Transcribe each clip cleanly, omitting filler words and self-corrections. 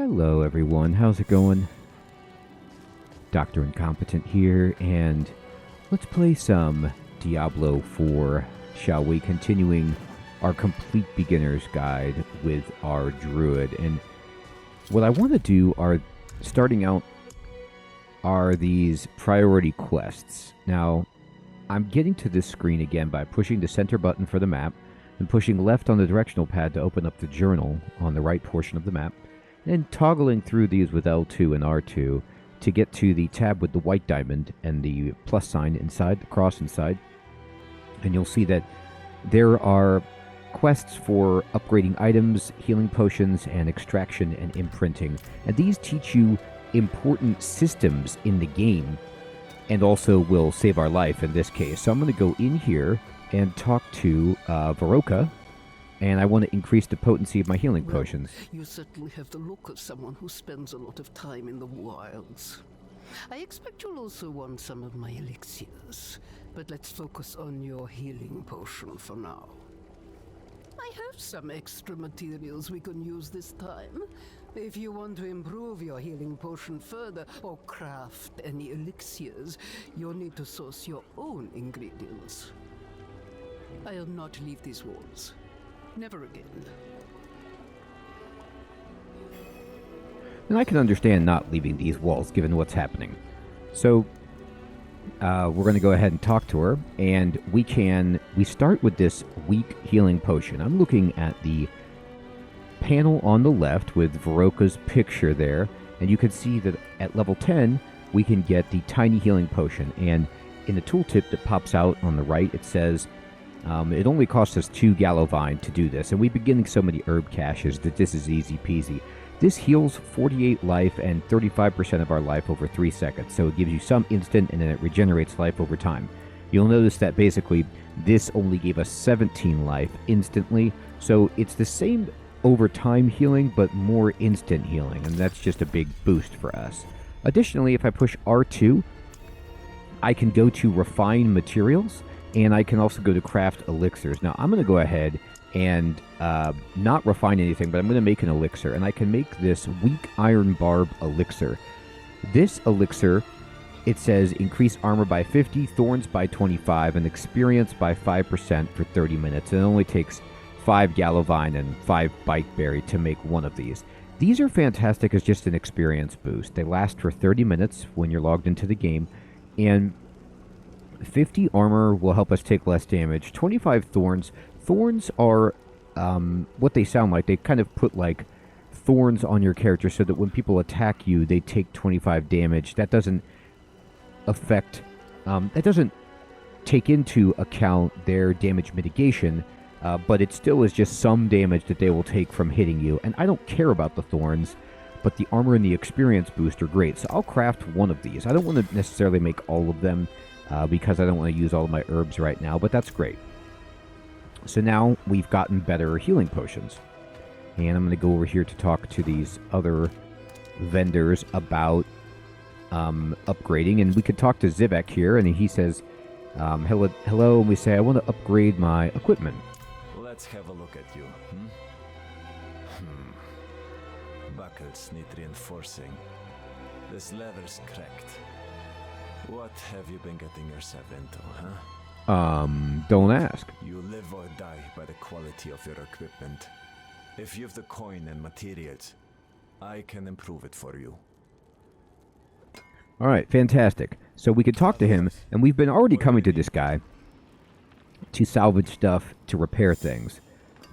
Hello everyone, how's it going? Dr. Incompetent here, and let's play some Diablo IV, shall we? Continuing our complete beginner's guide with our Druid. And what I want to do starting out, are these priority quests. Now, I'm getting to this screen again by pushing the center button for the map, and pushing left on the directional pad to open up the journal on the right portion of the map, and toggling through these with L2 and R2 to get to the tab with the white diamond and the plus sign inside, the cross inside. And you'll see that there are quests for upgrading items, healing potions, and extraction and imprinting. And these teach you important systems in the game and also will save our life in this case. So I'm going to go in here and talk to Varoka, and I want to increase the potency of my healing potions. You certainly have the look of someone who spends a lot of time in the wilds. I expect you'll also want some of my elixirs, but let's focus on your healing potion for now. I have some extra materials we can use this time. If you want to improve your healing potion further or craft any elixirs, you'll need to source your own ingredients. I'll not leave these walls. Never again. And I can understand not leaving these walls given what's happening. So we're going to go ahead and talk to her, and we start with this weak healing potion. I'm looking at the panel on the left with Varoka's picture there, and you can see that at level 10 we can get the tiny healing potion, and in the tooltip that pops out on the right it says it only costs us 2 Gallovine to do this, and we've been getting so many herb caches that this is easy peasy. This heals 48 life and 35% of our life over 3 seconds, so it gives you some instant and then it regenerates life over time. You'll notice that basically this only gave us 17 life instantly, so it's the same over time healing but more instant healing, and that's just a big boost for us. Additionally, if I push R2, I can go to refine materials, and I can also go to craft elixirs. Now, I'm going to go ahead and not refine anything, but I'm going to make an elixir, and I can make this weak iron barb elixir. This elixir, it says increase armor by 50, thorns by 25, and experience by 5% for 30 minutes. And it only takes 5 Gallovine and 5 Bite Berry to make one of these. These are fantastic as just an experience boost. They last for 30 minutes when you're logged into the game, and 50 armor will help us take less damage. 25 thorns. Thorns are what they sound like. They kind of put like thorns on your character so that when people attack you, they take 25 damage. That doesn't affect, that doesn't take into account their damage mitigation, but it still is just some damage that they will take from hitting you. And I don't care about the thorns, but the armor and the experience boost are great. So I'll craft one of these. I don't want to necessarily make all of them, because I don't want to use all of my herbs right now, but that's great. So now we've gotten better healing potions. And I'm going to go over here to talk to these other vendors about upgrading. And we could talk to Zivek here, and he says, hello, and we say, I want to upgrade my equipment. Let's have a look at you. Buckles need reinforcing. This leather's cracked. What have you been getting yourself into, huh? Don't ask. You live or die by the quality of your equipment. If you've the coin and materials, I can improve it for you. Alright, fantastic. So we could talk to him, and we've been already coming to this guy to salvage stuff, to repair things.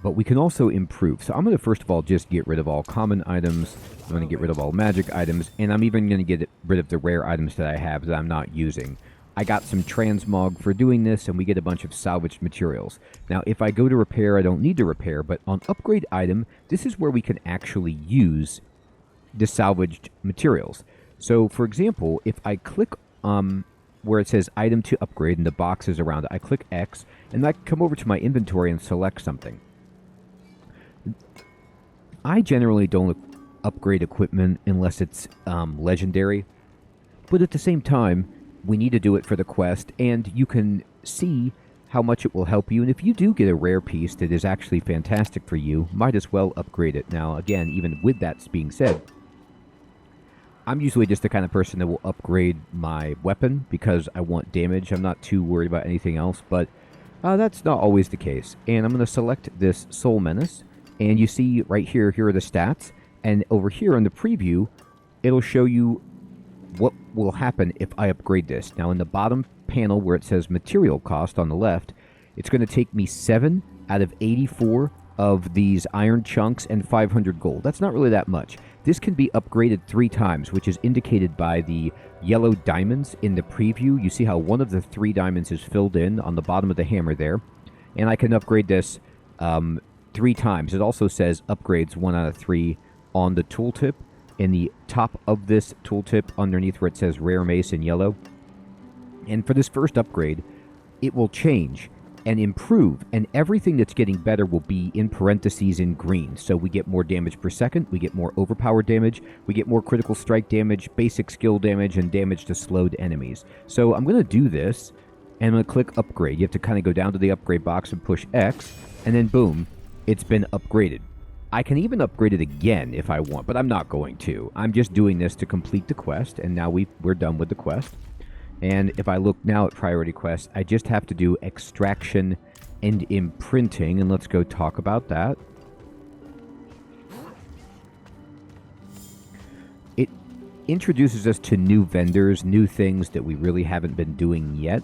But we can also improve. So I'm going to first of all just get rid of all common items. I'm going to get rid of all magic items. And I'm even going to get rid of the rare items that I have that I'm not using. I got some transmog for doing this, and we get a bunch of salvaged materials. Now, if I go to repair, I don't need to repair. But on upgrade item, this is where we can actually use the salvaged materials. So, for example, if I click where it says item to upgrade and the box is around it, I click X, and I come over to my inventory and select something. I generally don't upgrade equipment unless it's legendary, but at the same time, we need to do it for the quest, and you can see how much it will help you. And if you do get a rare piece that is actually fantastic for you, might as well upgrade it. Now, again, even with that being said, I'm usually just the kind of person that will upgrade my weapon because I want damage. I'm not too worried about anything else, but that's not always the case. And I'm going to select this Soul Menace, and you see right here, here are the stats. And over here in the preview, it'll show you what will happen if I upgrade this. Now, in the bottom panel where it says material cost on the left, it's going to take me 7 out of 84 of these iron chunks and 500 gold. That's not really that much. This can be upgraded 3 times, which is indicated by the yellow diamonds in the preview. You see how one of the 3 diamonds is filled in on the bottom of the hammer there. And I can upgrade this 3 times. It also says upgrades 1 out of 3 on the tooltip. In the top of this tooltip, underneath where it says Rare Mace in yellow. And for this first upgrade, it will change and improve, and everything that's getting better will be in parentheses in green. So we get more damage per second, we get more overpowered damage, we get more critical strike damage, basic skill damage, and damage to slowed enemies. So I'm going to do this, and I'm going to click upgrade. You have to kind of go down to the upgrade box and push X, and then boom, it's been upgraded. I can even upgrade it again if I want, but I'm not going to. I'm just doing this to complete the quest, and now we're done with the quest. And if I look now at priority quests, I just have to do extraction and imprinting, and let's go talk about that. It introduces us to new vendors, new things that we really haven't been doing yet.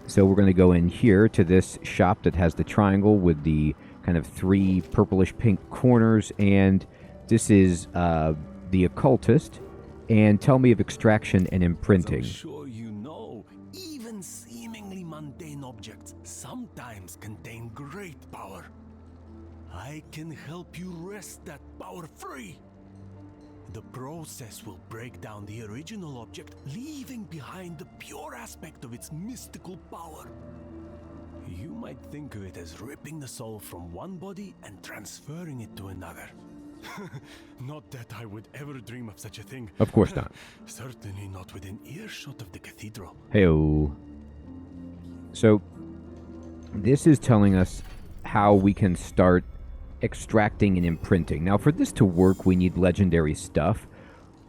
So we're going to go in here to this shop that has the triangle with the kind of 3 purplish pink corners, and this is the occultist. And tell me of extraction and imprinting. I'm sure you know, even seemingly mundane objects sometimes contain great power. I can help you wrest that power free. The process will break down the original object, leaving behind the pure aspect of its mystical power. You might think of it as ripping the soul from one body and transferring it to another. Not that I would ever dream of such a thing. Of course not. Certainly not within earshot of the cathedral. Hey-o. So, this is telling us how we can start extracting and imprinting. Now, for this to work, we need legendary stuff,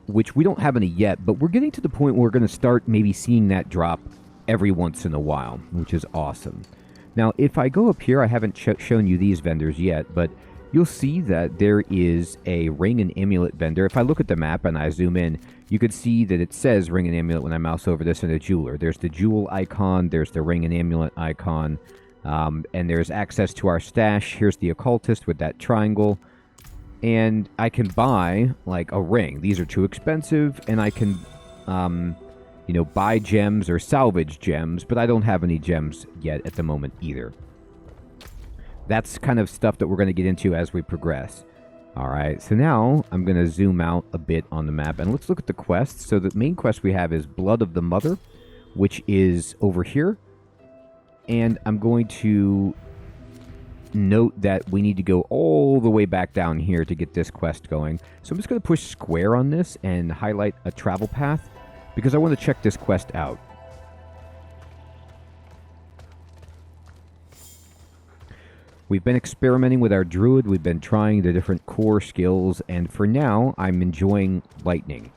which we don't have any yet, but we're getting to the point where we're going to start maybe seeing that drop every once in a while, which is awesome. Now, if I go up here, I haven't shown you these vendors yet, but you'll see that there is a ring and amulet vendor. If I look at the map and I zoom in, you can see that it says ring and amulet when I mouse over this in a jeweler. There's the jewel icon, there's the ring and amulet icon, and there's access to our stash. Here's the occultist with that triangle. And I can buy, like, a ring. These are too expensive, and I can, buy gems or salvage gems, but I don't have any gems yet at the moment either. That's kind of stuff that we're going to get into as we progress. Alright, so now I'm going to zoom out a bit on the map, and let's look at the quests. So the main quest we have is Blood of the Mother, which is over here. And I'm going to note that we need to go all the way back down here to get this quest going. So I'm just going to push square on this and highlight a travel path, because I want to check this quest out. We've been experimenting with our Druid, we've been trying the different core skills, and for now, I'm enjoying lightning.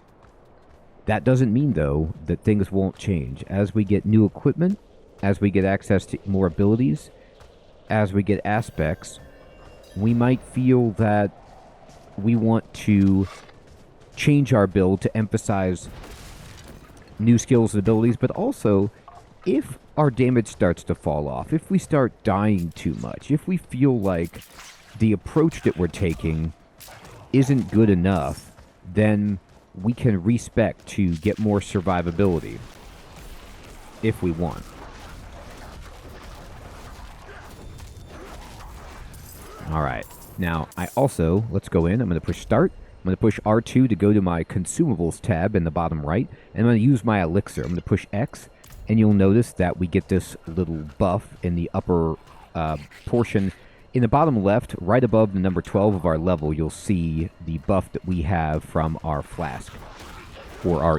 That doesn't mean, though, that things won't change. As we get new equipment, as we get access to more abilities, as we get aspects, we might feel that we want to change our build to emphasize new skills and abilities, but also, if our damage starts to fall off, if we start dying too much, if we feel like the approach that we're taking isn't good enough, then we can respec to get more survivability if we want. Alright, now I also, let's go in, I'm going to push start, I'm going to push R2 to go to my consumables tab in the bottom right, and I'm going to use my elixir. I'm going to push X, and you'll notice that we get this little buff in the upper portion. In the bottom left, right above the number 12 of our level, you'll see the buff that we have from our flask, or our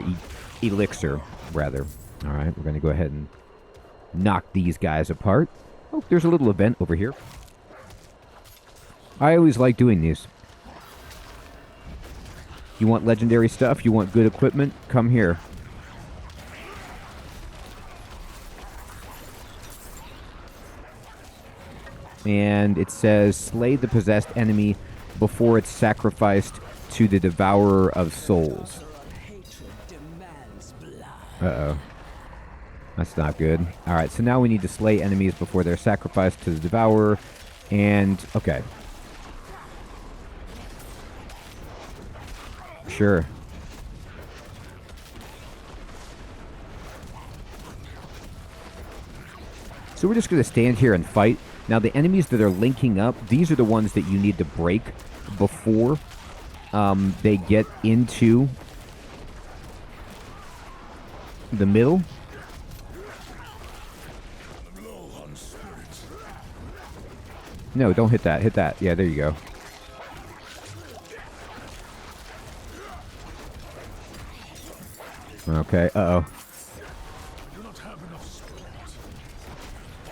elixir, rather. Alright, we're going to go ahead and knock these guys apart. Oh, there's a little event over here. I always like doing these. You want legendary stuff? You want good equipment? Come here. And it says, slay the possessed enemy before it's sacrificed to the devourer of souls. Uh-oh. That's not good. Alright, so now we need to slay enemies before they're sacrificed to the devourer. And, okay. Sure. So we're just going to stand here and fight. Now, the enemies that are linking up, these are the ones that you need to break before they get into the middle. No, don't hit that. Hit that. Yeah, there you go. Okay, uh-oh.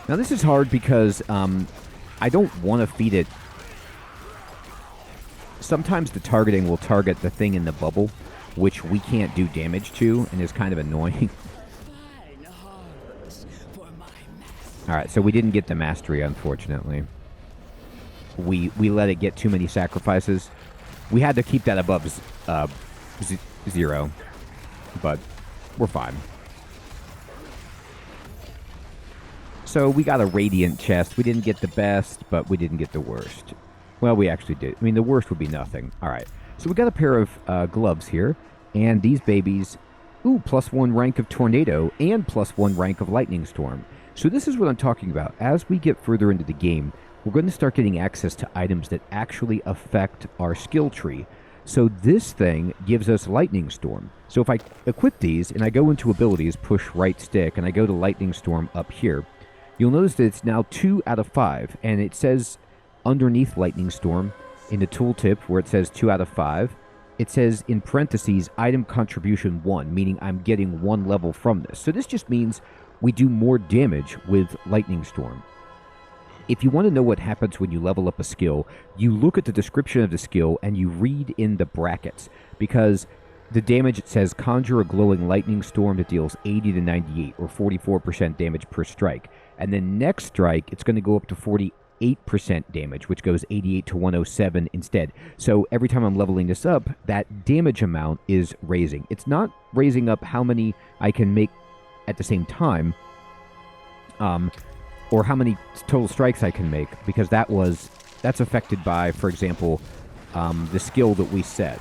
Now this is hard because I don't want to feed it. Sometimes the targeting will target the thing in the bubble, which we can't do damage to, and is kind of annoying. Alright, so we didn't get the mastery, unfortunately. We let it get too many sacrifices. We had to keep that above 0. But we're fine. So we got a radiant chest. We didn't get the best, but we didn't get the worst. Well, we actually did. I mean, the worst would be nothing. All right. So we got a pair of gloves here. And these babies, ooh, +1 rank of Tornado and +1 rank of Lightning Storm. So this is what I'm talking about. As we get further into the game, we're going to start getting access to items that actually affect our skill tree. So this thing gives us Lightning Storm. So if I equip these and I go into abilities, push right stick, and I go to Lightning Storm up here, you'll notice that it's now 2 out of 5. And it says underneath Lightning Storm in the tooltip where it says 2 out of 5, it says in parentheses item contribution 1, meaning I'm getting 1 level from this. So this just means we do more damage with Lightning Storm. If you want to know what happens when you level up a skill, you look at the description of the skill and you read in the brackets. Because the damage, it says, conjure a glowing lightning storm that deals 80 to 98, or 44% damage per strike. And then next strike, it's going to go up to 48% damage, which goes 88 to 107 instead. So every time I'm leveling this up, that damage amount is raising. It's not raising up how many I can make at the same time, or how many total strikes I can make, because that's affected by, for example, the skill that we set.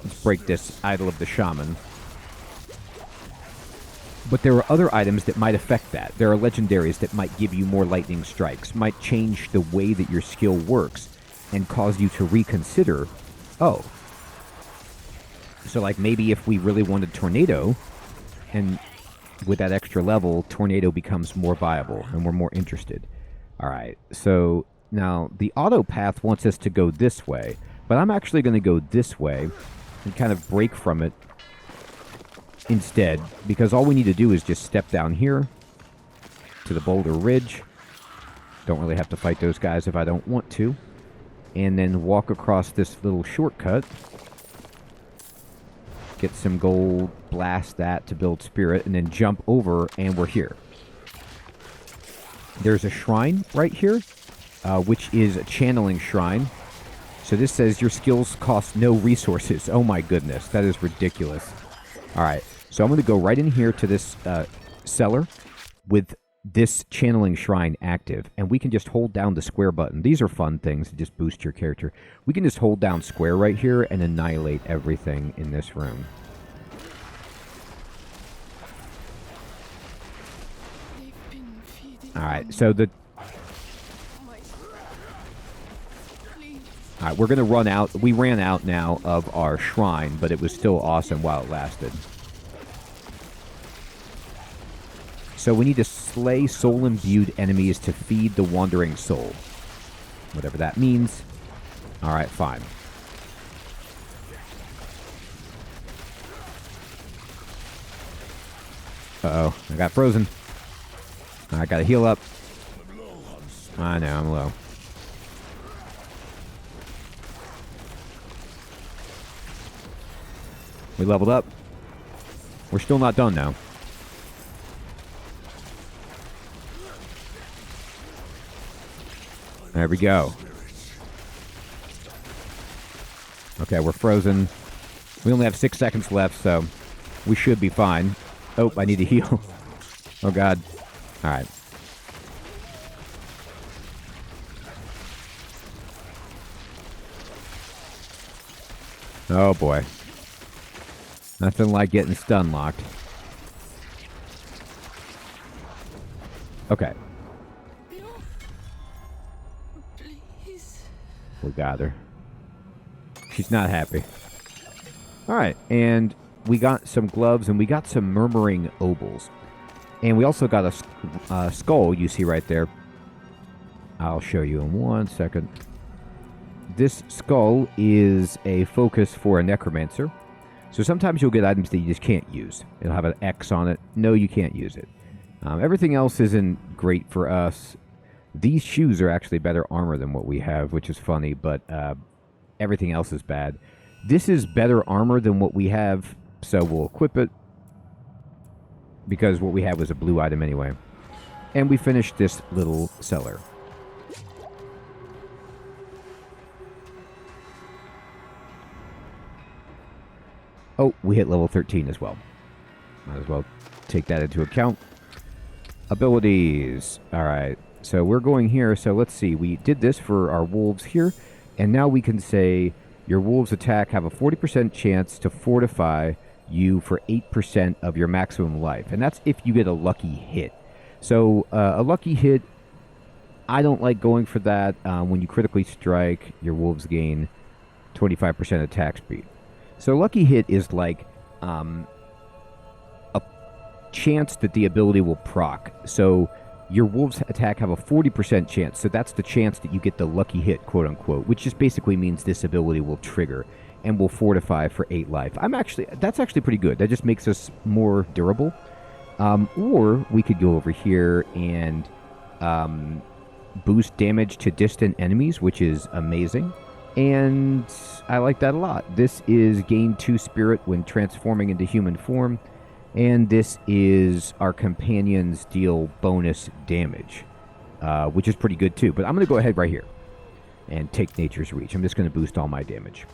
Let's break this Idol of the Shaman. But there are other items that might affect that. There are legendaries that might give you more lightning strikes, might change the way that your skill works, and cause you to reconsider, oh. So like maybe if we really wanted Tornado, and with that extra level, Tornado becomes more viable, and we're more interested. Alright, so now the auto path wants us to go this way, but I'm actually going to go this way and kind of break from it instead, because all we need to do is just step down here to the Boulder Ridge. Don't really have to fight those guys if I don't want to. And then walk across this little shortcut. Get some gold, blast that to build spirit, and then jump over, and we're here. There's a shrine right here, which is a channeling shrine. So this says your skills cost no resources. Oh my goodness, that is ridiculous. Alright, so I'm going to go right in here to this cellar with this channeling shrine active, and we can just hold down the square button. These are fun things to just boost your character. We can just hold down square right here and annihilate everything in this room. Alright, so the... Alright, we're going to run out. We ran out now of our shrine, but it was still awesome while it lasted. So we need to slay soul-imbued enemies to feed the wandering soul. Whatever that means. Alright, fine. Uh-oh, I got frozen. I gotta heal up. I know, I'm low. We leveled up. We're still not done now. There we go. Okay, we're frozen. We only have 6 seconds left, so we should be fine. Oh, I need to heal. Oh, God. All right. Oh, boy. Nothing like getting stun locked. Okay. Please. We got her. She's not happy. All right, and we got some gloves, and we got some murmuring obols. And we also got a skull you see right there. I'll show you in 1 second. This skull is a focus for a necromancer. So sometimes you'll get items that you just can't use. It'll have an X on it. No, you can't use it. Everything else isn't great for us. These shoes are actually better armor than what we have, which is funny, but everything else is bad. This is better armor than what we have, so we'll equip it, because what we had was a blue item anyway. And we finished this little cellar. Oh, we hit level 13 as well. Might as well take that into account. Abilities. All right. So we're going here. So let's see. We did this for our wolves here. And now we can say your wolves attack have a 40% chance to fortify you for 8% of your maximum life. And that's if you get a lucky hit. So a lucky hit, I don't like going for that. When you critically strike, your wolves gain 25% attack speed. So lucky hit is like a chance that the ability will proc. So your wolves attack have a 40% chance. So that's the chance that you get the lucky hit, quote unquote, which just basically means this ability will trigger and will fortify for 8 life. That's actually pretty good. That just makes us more durable. Or we could go over here and boost damage to distant enemies, which is amazing. And I like that a lot. This is gain 2 spirit when transforming into human form. And this is our companions deal bonus damage, which is pretty good too. But I'm going to go ahead right here and take Nature's Reach. I'm just going to boost all my damage.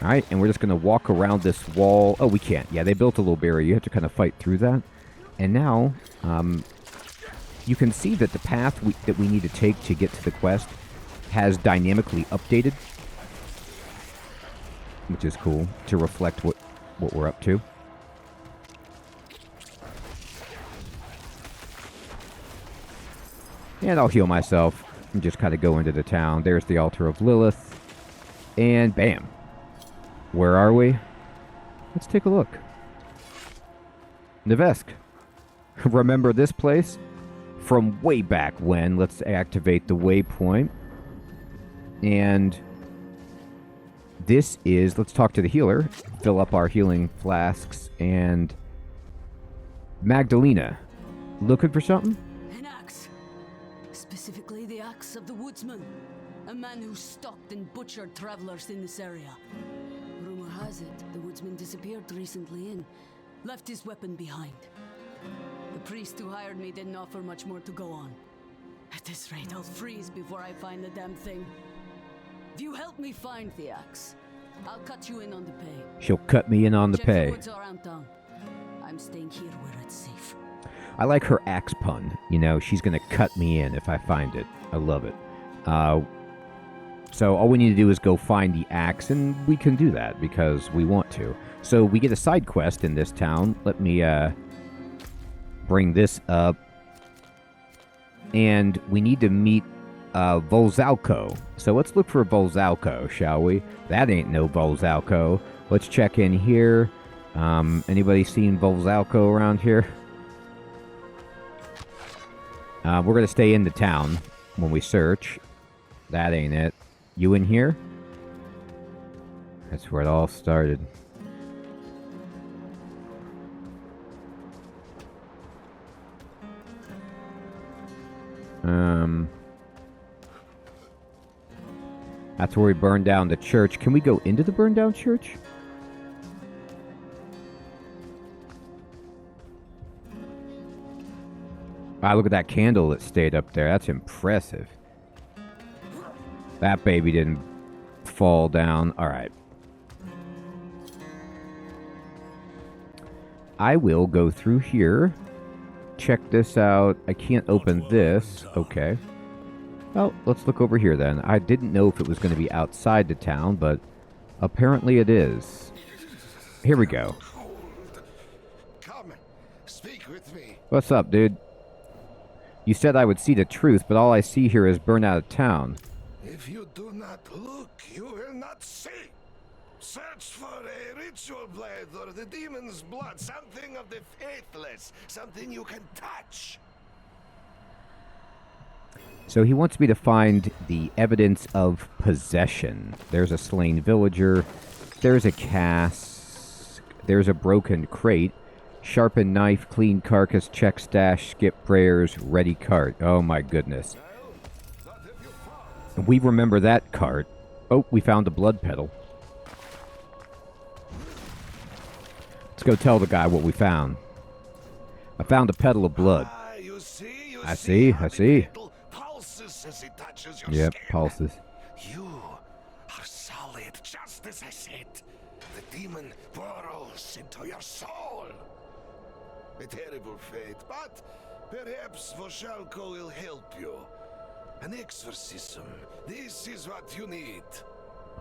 Alright, and we're just going to walk around this wall. Oh, we can't. Yeah, they built a little barrier. You have to kind of fight through that. And now, you can see that the path that we need to take to get to the quest has dynamically updated, which is cool, to reflect what we're up to. And I'll heal myself and just kind of go into the town. There's the altar of Lilith. And bam. Where are we? Let's take a look. Nevesk. Remember this place? From way back when. Let's activate the waypoint. And this is, let's talk to the healer, fill up our healing flasks, and Magdalena, looking for something? An axe. Specifically the axe of the woodsman. A man who stalked and butchered travelers in this area. Rumor has it, the woodsman disappeared recently and left his weapon behind. The priest who hired me didn't offer much more to go on. At this rate, I'll freeze before I find the damn thing. If you help me find the axe, I'll cut you in on the pay. She'll cut me in on the Check pay. the woods around town. I'm staying here where it's safe. I like her axe pun. You know, she's going to cut me in if I find it. I love it. So all we need to do is go find the axe, and we can do that because we want to. So we get a side quest in this town. Let me bring this up. And we need to meet Volzalco. So let's look for Volzalco, shall we? That ain't no Volzalco. Let's check in here. Anybody seen Volzalco around here? We're going to stay in the town when we search. That ain't it. You in here? That's where it all started. That's where we burned down the church. Can we go into the burned down church? Wow, look at that candle that stayed up there. That's impressive. That baby didn't fall down. All right. I will go through here. Check this out. I can't open this. Okay. Well, let's look over here then. I didn't know if it was going to be outside the town, but apparently it is. Here we go. Come, speak with me. What's up, dude? You said I would see the truth, but all I see here is burn out of town. If you do not look, you will not see. Search for a ritual blade or the demon's blood, something of the faithless, something you can touch. So he wants me to find the evidence of possession. There's a slain villager. There's a cask. There's a broken crate. Sharpened knife, clean carcass, check stash, skip prayers, ready cart. Oh my goodness. We remember that cart. Oh, we found a blood petal. Let's go tell the guy what we found. I found a petal of blood. I see. Pulses as it touches your Yep, skin. pulses. You are solid, just as I said. The demon burrows into your soul. A terrible fate, but perhaps Voshalko will help you. An exorcism. This is what you need.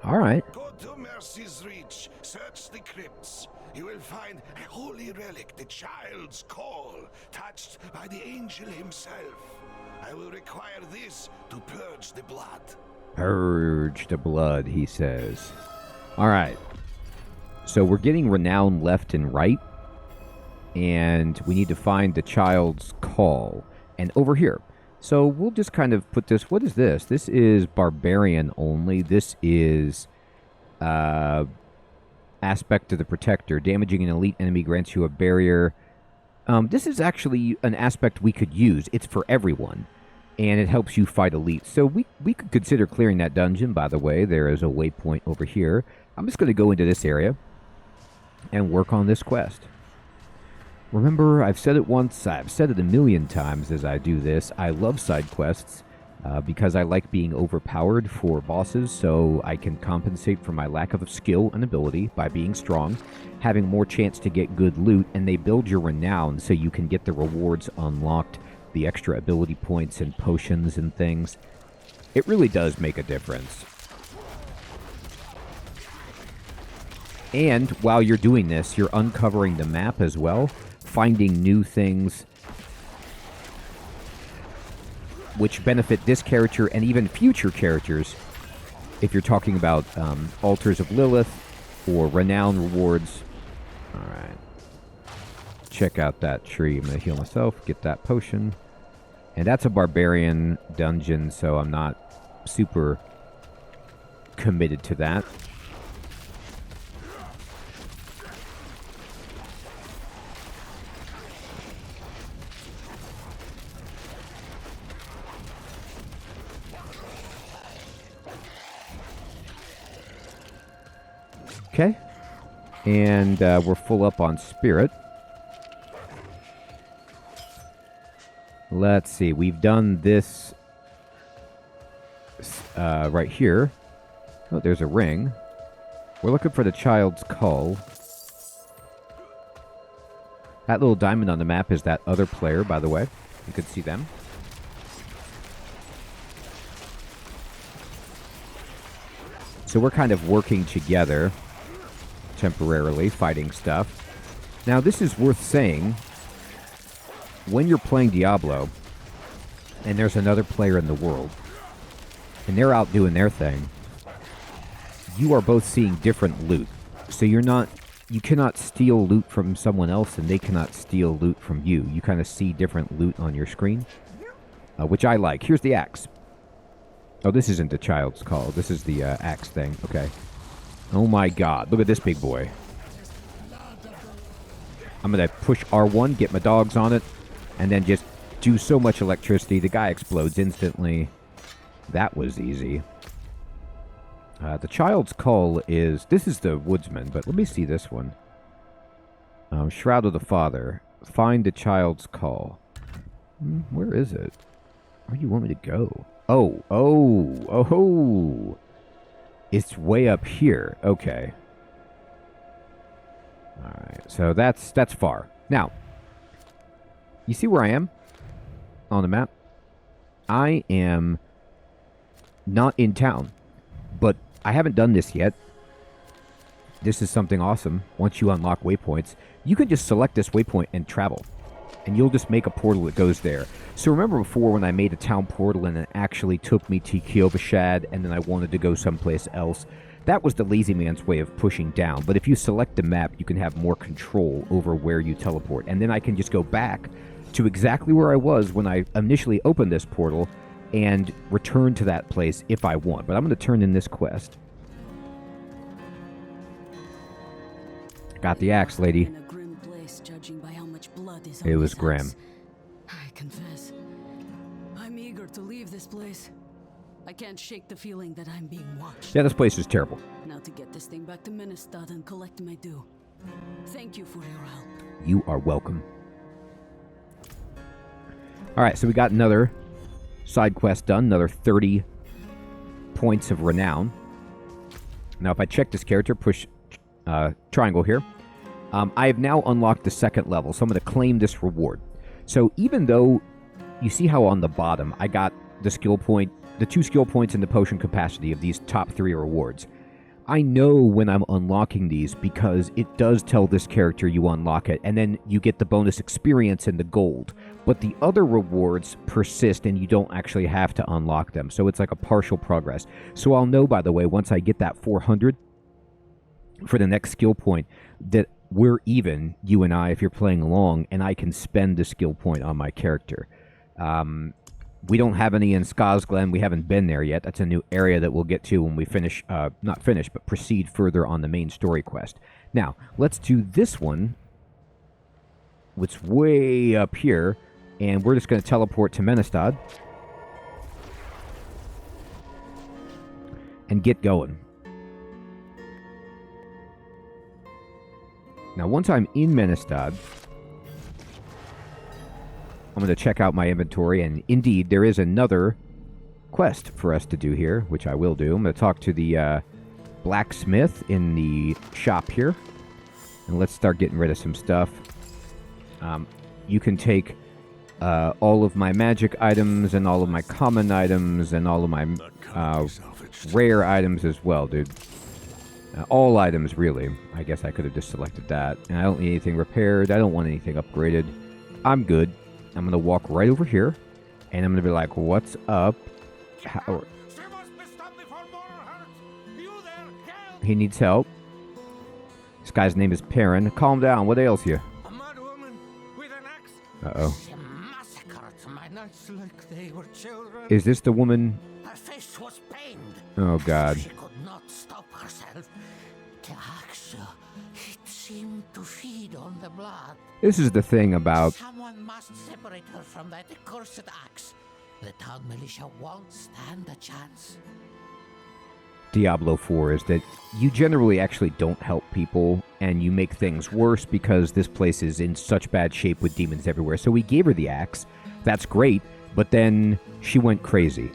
All right. Go to Mercy's Reach, search the crypts. You will find a holy relic, the child's call, touched by the angel himself. I will require this to purge the blood. Purge the blood, he says. All right. So we're getting renown left and right. And we need to find the child's call. And over here. So we'll just kind of put this. What is this? This is barbarian only. This is aspect of the protector. Damaging an elite enemy grants you a barrier. This is actually an aspect we could use. It's for everyone. And it helps you fight elites. So we could consider clearing that dungeon, by the way. There is a waypoint over here. I'm just going to go into this area and work on this quest. Remember, I've said it once, I've said it a million times as I do this. I love side quests because I like being overpowered for bosses, so I can compensate for my lack of skill and ability by being strong, having more chance to get good loot, and they build your renown so you can get the rewards unlocked, the extra ability points and potions and things. It really does make a difference. And while you're doing this, you're uncovering the map as well, finding new things which benefit this character and even future characters if you're talking about Altars of Lilith or Renown rewards. Alright. Check out that tree. I'm going to heal myself, get that potion. And that's a barbarian dungeon, so I'm not super committed to that. Okay, and we're full up on spirit. Let's see, we've done this right here. Oh, there's a ring. We're looking for the child's call. That little diamond on the map is that other player, by the way. You can see them. So we're kind of working together temporarily, fighting stuff. Now, this is worth saying. When you're playing Diablo, and there's another player in the world, and they're out doing their thing, you are both seeing different loot. So you cannot steal loot from someone else, and they cannot steal loot from you. You kind of see different loot on your screen, which I like. Here's the axe. Oh, this isn't the child's call. This is the axe thing. Okay. Oh my god. Look at this big boy. I'm going to push R1, get my dogs on it, and then just do so much electricity. The guy explodes instantly. That was easy. The child's call is... This is the woodsman, but let me see this one. Shroud of the Father. Find the child's call. Where is it? Where do you want me to go? Oh. It's way up here. Okay. Alright, so that's far. Now, you see where I am on the map? I am not in town, but I haven't done this yet. This is something awesome. Once you unlock waypoints, you can just select this waypoint and travel. And you'll just make a portal that goes there. So remember before when I made a town portal and it actually took me to Kiobashad and then I wanted to go someplace else? That was the lazy man's way of pushing down. But if you select the map, you can have more control over where you teleport. And then I can just go back to exactly where I was when I initially opened this portal and return to that place if I want. But I'm going to turn in this quest. Got the axe, lady. In a grim place, judging by how much blood is It on was this grim. house. I confess, I'm eager to leave this place. I can't shake the feeling that I'm being watched. Yeah, this place is terrible. Now to get this thing back to Ministad and collect my due. Thank you for your help. You are welcome. Alright, so we got another side quest done. Another 30 points of renown. Now, if I check this character, push triangle here, I have now unlocked the second level, so I'm going to claim this reward. So even though you see how on the bottom I got the skill point, the 2 skill points and the potion capacity of these top 3 rewards, I know when I'm unlocking these because it does tell this character you unlock it, and then you get the bonus experience and the gold. But the other rewards persist and you don't actually have to unlock them, so it's like a partial progress. So I'll know, by the way, once I get that 400 for the next skill point, that we're even, you and I, if you're playing along, and I can spend the skill point on my character. We don't have any in Skazglen. We haven't been there yet. That's a new area that we'll get to when we finish, not finish, but proceed further on the main story quest. Now, let's do this one, which is way up here, and we're just going to teleport to Menestad and get going. Now, once I'm in Menestad, I'm going to check out my inventory, and indeed, there is another quest for us to do here, which I will do. I'm going to talk to the blacksmith in the shop here, and let's start getting rid of some stuff. You can take all of my magic items, and all of my common items, and all of my rare items as well, dude. All items, really. I guess I could have just selected that. And I don't need anything repaired. I don't want anything upgraded. I'm good. I'm going to walk right over here. And I'm going to be like, what's up? He needs help. This guy's name is Perrin. Calm down. What ails you? A mad woman with an axe. Uh-oh. She massacred my knights like they were children. Is this the woman? Her face was pained. Oh, God. She could not stop herself. The axe, it seemed to feed on the blood. This is the thing about... Someone must separate her from that accursed axe. The town militia won't stand a chance. Diablo IV is that you generally actually don't help people, and you make things worse because this place is in such bad shape with demons everywhere. So we gave her the axe. That's great, but then she went crazy.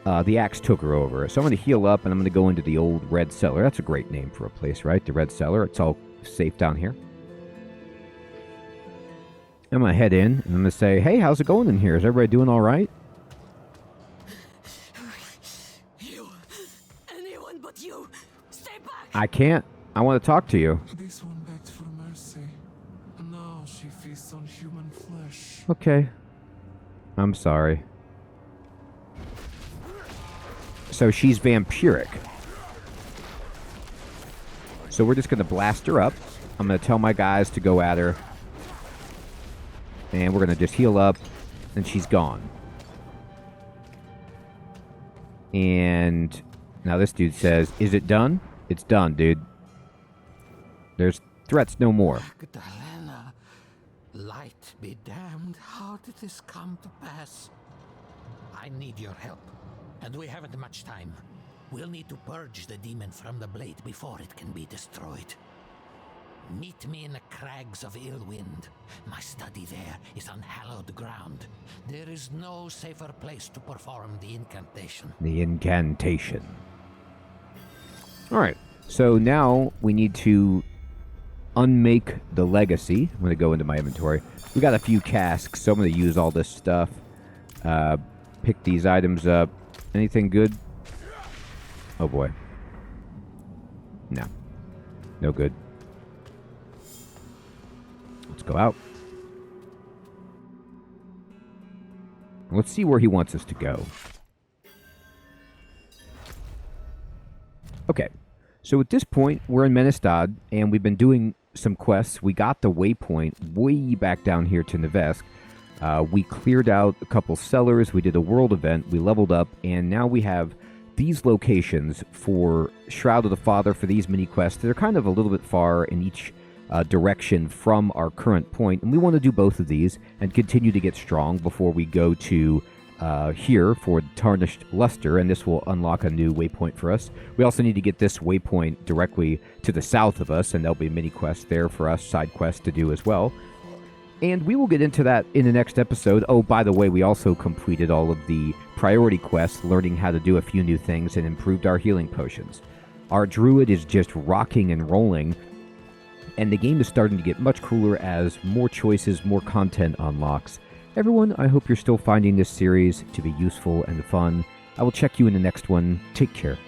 The axe took her over. So I'm going to heal up, and I'm going to go into the old Red Cellar. That's a great name for a place, right? The Red Cellar. It's all safe down here. I'm going to head in, and I'm going to say, hey, how's it going in here? Is everybody doing all right? You, anyone but you, stay back! I can't. I want to talk to you. This one begged for mercy. Now she feasts on human flesh. Okay. I'm sorry. So she's vampiric. So we're just going to blast her up. I'm going to tell my guys to go at her. And we're going to just heal up. And she's gone. And now this dude says, is it done? It's done, dude. There's threats no more. Magdalena, light be damned. How did this come to pass? I need your help, and we haven't much time. We'll need to purge the demon from the blade before it can be destroyed. Meet me in the crags of Illwind. My study there is on hallowed ground. There is no safer place to perform the incantation. The incantation. Alright, so now we need to unmake the legacy. I'm going to go into my inventory. We got a few casks, so I'm going to use all this stuff. Pick these items up. Anything good? Oh boy. No. No good. Let's go out. Let's see where he wants us to go. Okay. So at this point, we're in Menestad, and we've been doing some quests. We got the waypoint way back down here to Nevesk. We cleared out a couple cellars. We did a world event. We leveled up, and now we have these locations for Shroud of the Father for these mini quests. They're kind of a little bit far in each direction from our current point, and we want to do both of these and continue to get strong before we go to here for Tarnished Luster, and this will unlock a new waypoint for us. We also need to get this waypoint directly to the south of us, and there'll be mini quests there for us, side quests to do as well. And we will get into that in the next episode. Oh, by the way, we also completed all of the priority quests, learning how to do a few new things, and improved our healing potions. Our Druid is just rocking and rolling, and the game is starting to get much cooler as more choices, more content unlocks. Everyone, I hope you're still finding this series to be useful and fun. I will check you in the next one. Take care.